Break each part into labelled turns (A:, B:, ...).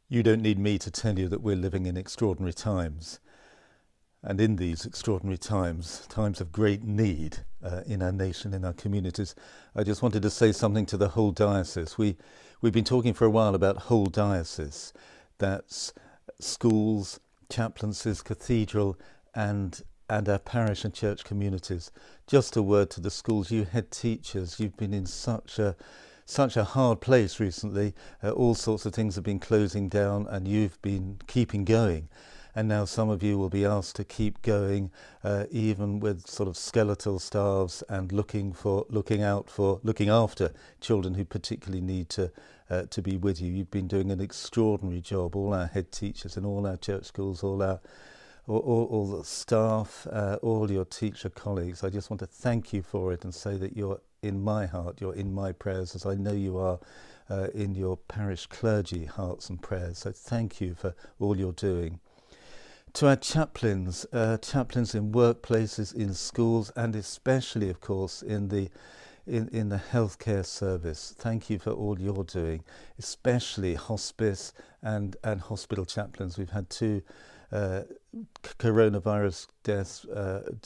A: You don't need me to tell you that we're living in extraordinary times. And in these extraordinary times, times of great need in our nation, in our communities, I just wanted to say something to the whole diocese. We've been talking for a while about whole diocese. That's schools, chaplaincies, cathedral, and our parish and church communities. Just a word to the schools. You head teachers, you've been in such a hard place recently. All sorts of things have been closing down and you've been keeping going. And now some of you will be asked to keep going, even with sort of skeletal staffs and looking after children who particularly need to be with you. You've been doing an extraordinary job. All our head teachers in all our church schools, all the staff, all your teacher colleagues. I just want to thank you for it and say that you're in my heart, you're in my prayers, as I know you are in your parish clergy hearts and prayers. So thank you for all you're doing. To our chaplains, chaplains in workplaces, in schools, and especially, of course, in the healthcare service. Thank you for all you're doing, especially hospice and hospital chaplains. We've had two coronavirus deaths,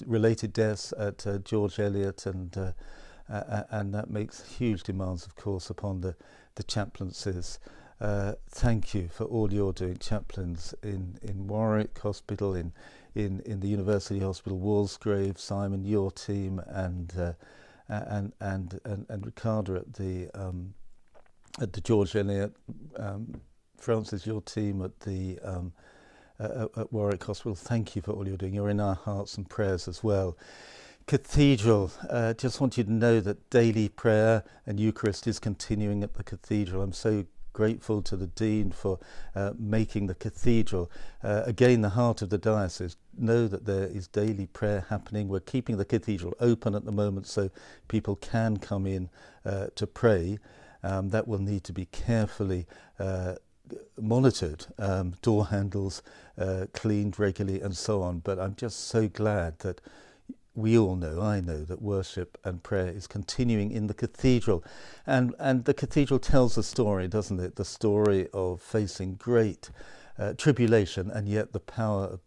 A: related deaths at George Eliot, and that makes huge demands, of course, upon the chaplaincies. Thank you for all you're doing, chaplains in Warwick Hospital, in the University Hospital, Walsgrave, Simon, your team, and Ricardo at the George Eliot, Francis, your team at the at Warwick Hospital. Thank you for all you're doing. You're in our hearts and prayers as well. Cathedral, just want you to know that daily prayer and Eucharist is continuing at the Cathedral. I'm so grateful to the Dean for making the Cathedral again the heart of the diocese. Know that there is daily prayer happening. We're keeping the Cathedral open at the moment so people can come in to pray. That will need to be carefully monitored, door handles cleaned regularly and so on. But I'm just so glad that we all know, I know, that worship and prayer is continuing in the Cathedral. And the Cathedral tells a story, doesn't it? The story of facing great tribulation and yet the power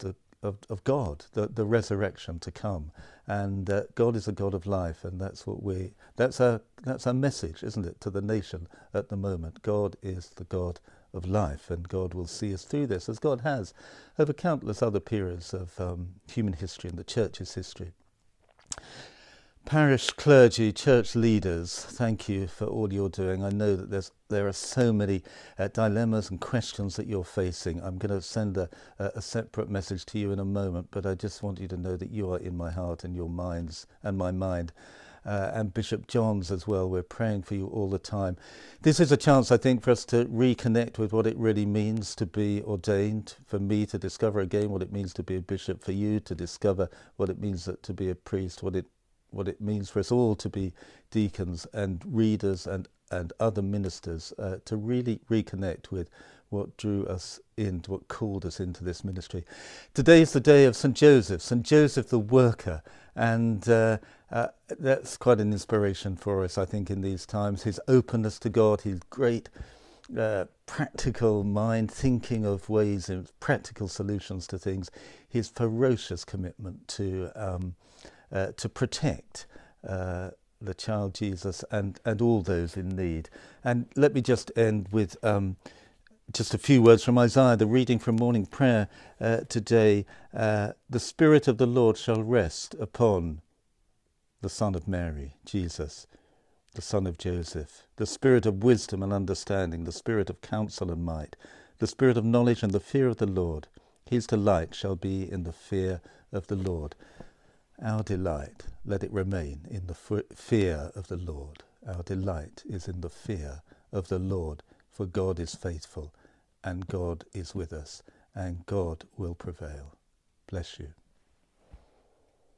A: of God, the resurrection to come. And God is a God of life, and that's our message, isn't it, to the nation at the moment. God is the God of life, and God will see us through this, as God has over countless other periods of human history and the Church's history. Parish clergy, church leaders, thank you for all you're doing. I know that there are so many dilemmas and questions that you're facing. I'm going to send a separate message to you in a moment, but I just want you to know that you are in my heart and your minds and my mind. And Bishop Johns as well, we're praying for you all the time. This is a chance, I think, for us to reconnect with what it really means to be ordained, for me to discover again what it means to be a bishop, for you to discover what it means to be a priest, what it means for us all to be deacons and readers and other ministers, to really reconnect with what drew us into, what called us into this ministry. Today is the day of St. Joseph the worker, and that's quite an inspiration for us, I think, in these times. His openness to God, his great practical mind, thinking of ways and practical solutions to things, his ferocious commitment to protect the child Jesus and all those in need. And let me just end with just a few words from Isaiah, the reading from morning prayer today. The Spirit of the Lord shall rest upon the Son of Mary, Jesus, the Son of Joseph, the Spirit of wisdom and understanding, the Spirit of counsel and might, the Spirit of knowledge and the fear of the Lord. His delight shall be in the fear of the Lord. Our delight, let it remain in the fear of the Lord. Our delight is in the fear of the Lord, for God is faithful, and God is with us, and God will prevail. Bless you.